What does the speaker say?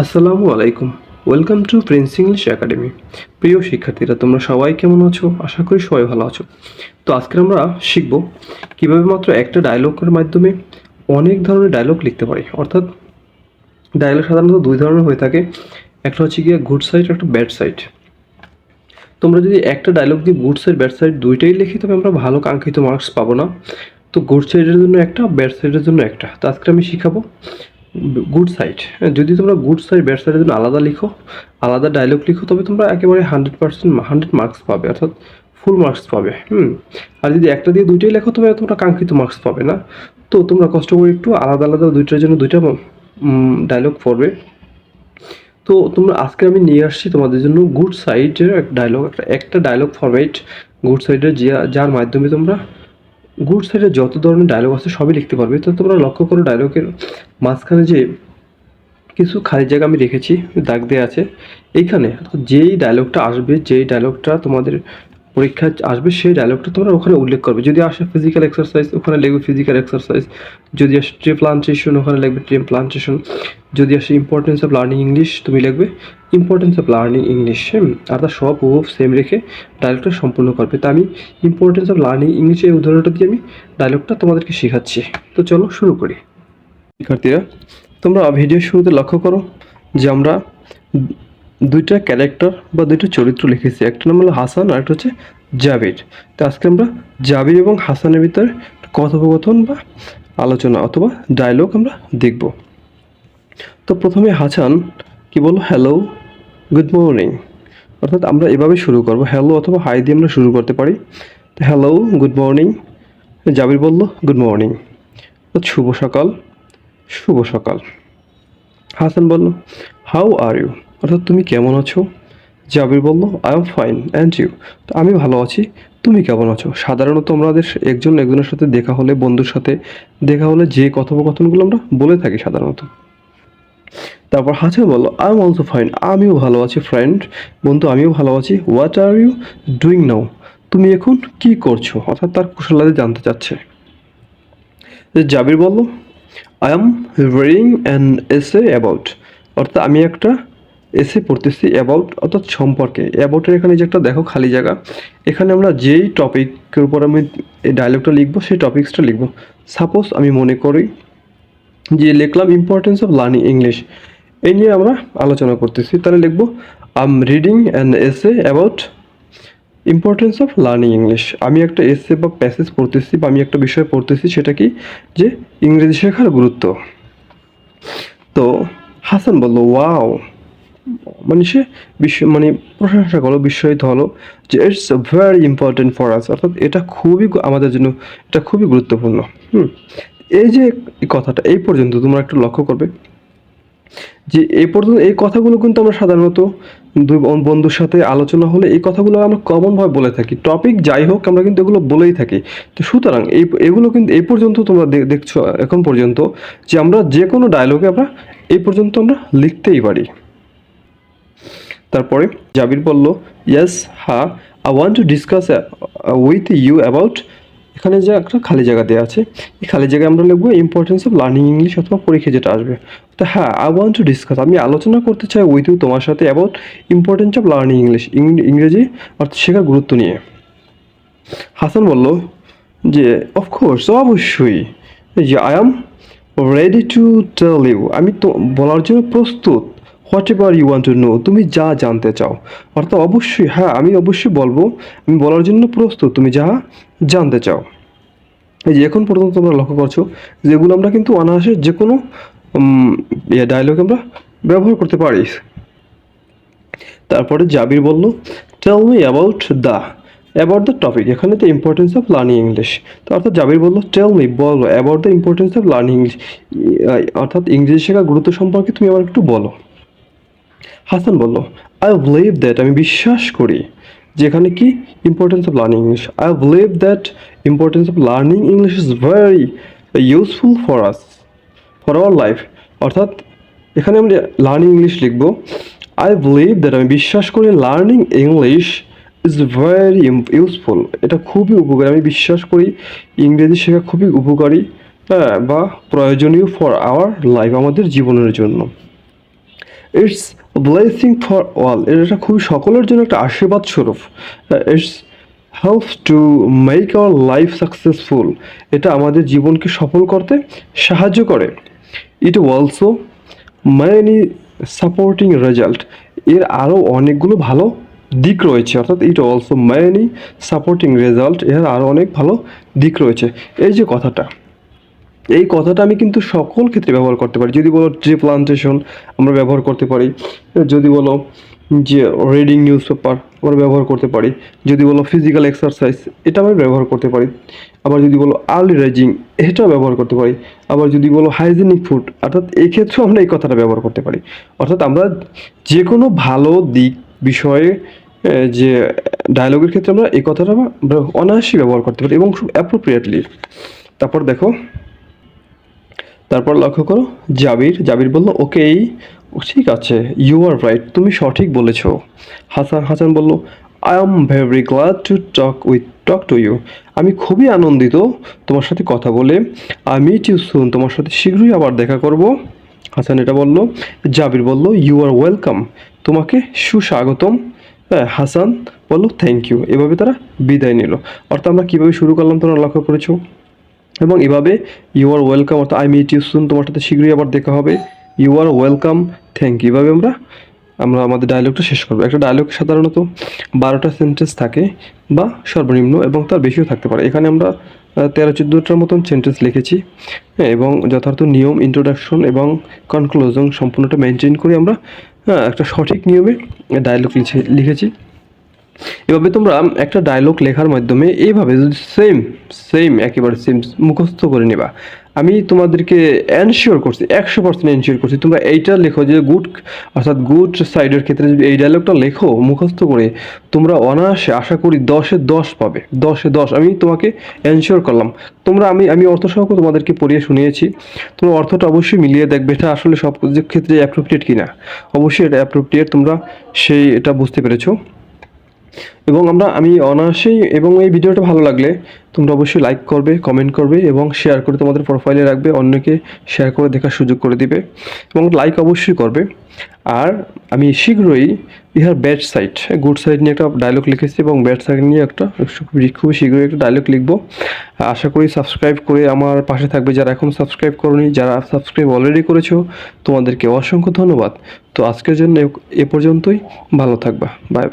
আসসালামু আলাইকুম। Welcome to Prince English academy. প্রিয় শিক্ষার্থীরা, তোমরা সবাই কেমন আছো? আশা করি সবাই ভালো আছো। তো আজকে আমরা শিখব কিভাবে মাত্র একটা ডায়লগের মাধ্যমে অনেক ধরনের ডায়লগ লিখতে পারি। অর্থাৎ ডায়লগ সাধারণত দুই ধরনের হয়ে থাকে, একটা হচ্ছে গিয়ে গুড সাইড, একটা ব্যাড সাইড। তোমরা যদি একটা ডায়লগ দিয়ে গুড সাইড ব্যাড সাইড দুইটাই লিখি, তবে আমরা ভালো কাঙ্ক্ষিত মার্কস পাবো না। তো গুড সাইডের জন্য একটা, ব্যাড সাইডের জন্য একটা। তো আজকে আমি শিখাবো গুড সাইড। যদি তোমরা গুড সাইড ব্যাড সাইডের জন্য আলাদা লিখো, আলাদা ডায়লগ লিখো, তবে তোমরা একেবারে 100 মার্কস পাবে, অর্থাৎ ফুল মার্কস পাবে। আর যদি একটা দিয়ে দুইটাই লেখো, তবে তোমরা কাঙ্ক্ষিত মার্কস পাবে না। তো তোমরা কষ্ট করে একটু আলাদা আলাদা দুইটার জন্য দুইটা ডায়লগ পড়বে। তো তোমরা আজকে আমি নিয়ে আসছি তোমাদের জন্য গুড সাইডের ডায়লগ, একটা ডায়লগ ফরম্যাট গুড সাইডের, যার মাধ্যমে তোমরা গুড সাইডের যত ধরনের ডায়লগ আছে সবই লিখতে পারবে। তো তোমরা লক্ষ্য করো ডায়লগের মাঝখানে যে কিছু খালি জায়গা আমি রেখেছি, দাগ দেওয়া আছে। এইখানে যেই ডায়লগটা আসবে, যেই ডায়লগটা তোমাদের পরীক্ষায় আসবে, সেই ডায়লগটা তোমরা ওখানে উল্লেখ করবে। যদি আসে ফিজিক্যাল এক্সারসাইজ, ওখানে লিখবে ফিজিক্যাল এক্সারসাইজ। যদি আসে ট্রি প্লান্টেশন, ওখানে লিখবে ট্রি প্লান্টেশন। যদি আসে ইম্পর্টেন্স অফ লার্নিং ইংলিশ, তুমি লিখবে ইম্পর্টেন্স অফ লার্নিং ইংলিশ। আর তার সব সেম রেখে ডায়লগটা সম্পূর্ণ করবে। তা আমি ইম্পর্টেন্স অফ লার্নিং ইংলিশ এই উদাহরণটা দিয়ে আমি ডায়লগটা তোমাদেরকে শেখাচ্ছি। তো চলো শুরু করি। শিক্ষার্থীরা, তোমরা ভিডিওর শুরুতে লক্ষ্য করো যে আমরা দুইটা ক্যারেক্টার বা দুইটা চরিত্র লিখেছি। একটা নাম হলো হাসান আর একটা হচ্ছে জাবির। তো আজকে আমরা জাবির এবং হাসানের ভিতরে কথোপকথন বা আলোচনা অথবা ডায়লগ আমরা দেখব। তো প্রথমে হাসান কি বললো, হ্যালো, গুড মর্নিং। অর্থাৎ আমরা এভাবে শুরু করব, হ্যালো অথবা হাই দিয়ে আমরা শুরু করতে পারি। তো হ্যালো, গুড মর্নিং। জাবির বলল গুড মর্নিং, শুভ সকাল, শুভ সকাল। হাসান বলল হাউ আর ইউ, অর্থাৎ তুমি কেমন আছো। জাবির বলল I am fine and you, তো আমি ভালো আছি, তুমি কেমন আছো। সাধারণত আমাদের একজনের সাথে দেখা হলে, বন্ধুর সাথে দেখা হলে যে কথোপকথনগুলো আমরা বলে থাকি সাধারণত। তারপর হাসান বলল আই এম অলসো ফাইন, আমিও ভালো আছি ফ্রেন্ড, বন্ধু আমিও ভালো আছি। What are you doing now, তুমি এখন কি করছো, অর্থাৎ তার কুশলাদি জানতে চাচ্ছে। জাবির বলল I am reading an essay about, অর্থাৎ আমি একটা এসে পড়তেছি, অ্যাবাউট অর্থাৎ সম্পর্কে। অ্যাবাউটের এখানে যে একটা দেখো খালি জায়গা, এখানে আমরা যেই টপিকের উপর আমি এই ডায়লগটা লিখবো সেই টপিক্সটা লিখবো। সাপোজ আমি মনে করি যে লিখলাম ইম্পর্টেন্স অফ লার্নিং ইংলিশ, এই নিয়ে আমরা আলোচনা করতেছি, তাহলে লিখবো I am reading an essay about importance of learning English. আমি একটা এসে বা প্যাসেজ পড়তেছি বা আমি একটা বিষয় পড়তেছি, সেটা কি, যে ইংরেজি শেখার গুরুত্ব। তো হাসান বললো ওয়াও, মানে সে প্রশংসা করলো, বিস্ময়িত হলো যে it's very important for us, অর্থাৎ এটা খুবই আমাদের জন্য, এটা খুবই গুরুত্বপূর্ণ। এই যে কথাটা এই পর্যন্ত তোমরা একটু লক্ষ্য করবে যে এই পর্যন্ত এই কথাগুলো কিন্তু আমরা সাধারণত দুই বন্ধুর সাথে আলোচনা হলে এই কথাগুলো আমরা কমনভাবে বলে থাকি। টপিক যাই হোক, আমরা কিন্তু এগুলো বলেই থাকি। তো সুতরাং এগুলো কিন্তু এই পর্যন্ত তোমরা দেখছো এখন পর্যন্ত যে আমরা যে কোনো ডায়লগে আমরা এই পর্যন্ত আমরা লিখতেই পারি। তারপরে জাবির বলল ইয়েস, হ্যাঁ, I want to discuss with you about, এখানে যে একটা খালি জায়গা দেওয়া আছে, এই খালি জায়গায় আমরা লিখবো ইম্পর্টেন্স অফ লার্নিং ইংলিশ অথবা পরীক্ষা যেটা আসবে। তো হ্যাঁ, আই ওয়ান্ট টু ডিসকাস, আমি আলোচনা করতে চাই উইথ ইউ, তোমার সাথে, about importance of learning English, ইংরেজি অর্থাৎ শেখার গুরুত্ব নিয়ে। হাসান বলল যে অফকোর্স, অবশ্যই, যে I am ready to tell you, আমি তো বলার জন্য প্রস্তুত। Whatever you want to know, তুমি যা জানতে চাও। অর্থাৎ অবশ্যই, হ্যাঁ আমি অবশ্যই বলবো, আমি বলার জন্য প্রস্তুত, তুমি যা জানতে চাও। এই যে এখন পর্যন্ত তোমরা লক্ষ্য করছো যেগুলো আমরা কিন্তু অনায়াসে যে কোনো ডায়লগ আমরা ব্যবহার করতে পারি। তারপরে জাবির বলল tell me about the topic, এখানে তো ইম্পর্টেন্স অফ লার্নিং ইংলিশ। তো অর্থাৎ জাবির বললো টেল মি, বলো, about the importance of learning English, অর্থাৎ ইংরেজি শেখার গুরুত্ব সম্পর্কে তুমি আমার একটু বলো। হাসান বলল আই বিলিভ দ্যাট, আমি বিশ্বাস করি, যেখানে কি importance of learning English, I believe that importance of learning English is very useful for us, for our life. অর্থাৎ এখানে আমরা লার্নিং ইংলিশ লিখবো, আই বিলিভ দ্যাট, আমি বিশ্বাস করি, learning English is very useful, এটা খুবই উপকারী, আমি বিশ্বাস করি ইংরেজি শেখা খুবই উপকারী, হ্যাঁ, বা প্রয়োজনীয় ফর আওয়ার লাইফ, আমাদের জীবনের জন্য। ইটস ব্লেসিং ফর অল, এটা খুবই সকলের জন্য একটা আশীর্বাদ স্বরূপ। It's helps to make our life successful, এটা আমাদের জীবনকে সফল করতে সাহায্য করে। It also many supporting result, এর আরও অনেকগুলো ভালো দিক রয়েছে, অর্থাৎ it also many supporting result, এর আরও অনেক ভালো দিক রয়েছে। এই যে কথাটা, এই কথাটা আমি কিন্তু সকল ক্ষেত্রে ব্যবহার করতে পারি। যদি বলো ট্রি প্লান্টেশন, আমরা ব্যবহার করতে পারি। যদি বলো যে রিডিং নিউজ পেপার, আমরা ব্যবহার করতে পারি। যদি বলো ফিজিক্যাল এক্সারসাইজ, এটা আমরা ব্যবহার করতে পারি। আবার যদি বলো আর্লি রাইজিং, এটাও ব্যবহার করতে পারি। আবার যদি বলো হাইজেনিক ফুড, অর্থাৎ এই ক্ষেত্রেও আমরা এই কথাটা ব্যবহার করতে পারি। অর্থাৎ আমরা যে কোনো ভালো দিক বিষয়ে যে ডায়লগের ক্ষেত্রে আমরা এই কথাটা আমরা অনায়াসই ব্যবহার করতে পারি এবং খুব অ্যাপ্রোপ্রিয়েটলি। তারপর দেখো, তারপর লক্ষ্য করো, জাবির বলল ওকেই, ঠিক আছে, ইউ আর রাইট, তুমি সঠিক বলেছ। হাসান বলল I am very glad to talk to you, আমি খুবই আনন্দিত তোমার সাথে কথা বলে। আই মিট ইউ সুন, তোমার সাথে শীঘ্রই আবার দেখা করব। হাসান এটা বলল। জাবির বলল ইউ আর ওয়েলকাম, তোমাকে সুস্বাগতম। হ্যাঁ, হাসান বলল থ্যাংক ইউ। এভাবে তারা বিদায় নিল। অর্থাৎ আমরা কীভাবে শুরু করলাম তোমরা লক্ষ্য করেছো। এবং এভাবে ইউ আর ওয়েলকাম, অর্থাৎ আই মিট ইউ সুন, তোমার সাথে শীঘ্রই আবার দেখা হবে। You are welcome, thank you, এভাবে আমরা আমাদের ডায়লগটা শেষ করবো। একটা ডায়লগ সাধারণত 12টা সেন্টেন্স থাকে বা সর্বনিম্ন, এবং তার বেশিও থাকতে পারে। এখানে আমরা 13-14টার মতন সেন্টেন্স লিখেছি। হ্যাঁ, এবং যথার্থ নিয়ম, ইন্ট্রোডাকশন এবং কনক্লুশন সম্পূর্ণটা মেনটেন করে আমরা একটা সঠিক নিয়মে ডায়লগ লিখেছি। এভাবে তোমরা একটা ডায়লগ লেখার মাধ্যমে এইভাবে যদি সেম একেবারে সেম মুখস্থ করে নেবা, আমি তোমাদেরকে এনশিওর করছি, 100% এনশিওর করছি, তোমরা এইটা লেখো যে অর্থাৎ গুড সাইডের ক্ষেত্রে যদি এই ডায়লগটা লেখো মুখস্থ করে, তোমরা অনায়াসে আশা করি 10-এ 10 পাবে, 10-এ 10 আমি তোমাকে এনশিওর করলাম। তোমরা আমি অর্থসহ তোমাদেরকে পড়িয়ে শুনিয়েছি, তোমরা অর্থটা অবশ্যই মিলিয়ে দেখবে এটা আসলে সব ক্ষেত্রে অ্যাপ্রোপ্রিয়েট কিনা। অবশ্যই এটা অ্যাপ্রোপ্রিয়েট, তোমরা এটা বুঝতে পেরেছো। এবং আমি অনায়াসেই, এবং এই ভিডিওটা ভালো লাগলে তোমরা অবশ্যই লাইক করবে, কমেন্ট করবে এবং শেয়ার করে তোমাদের প্রোফাইলে রাখবে, অন্যকে শেয়ার করে দেখার সুযোগ করে দিবে এবং লাইক অবশ্যই করবে। আর আমি শীঘ্রই ইহার ব্যাড সাইড, গুড সাইড নিয়ে একটা ডায়লগ লিখেছি এবং ব্যাড সাইড নিয়ে খুবই শীঘ্রই একটা ডায়লগ লিখবো। আশা করি সাবস্ক্রাইব করে আমার পাশে থাকবে যারা এখন সাবস্ক্রাইব করোনি। যারা সাবস্ক্রাইব অলরেডি করেছো তোমাদেরকে অসংখ্য ধন্যবাদ। তো আজকের জন্য এ পর্যন্তই, ভালো থাকবা, বাই।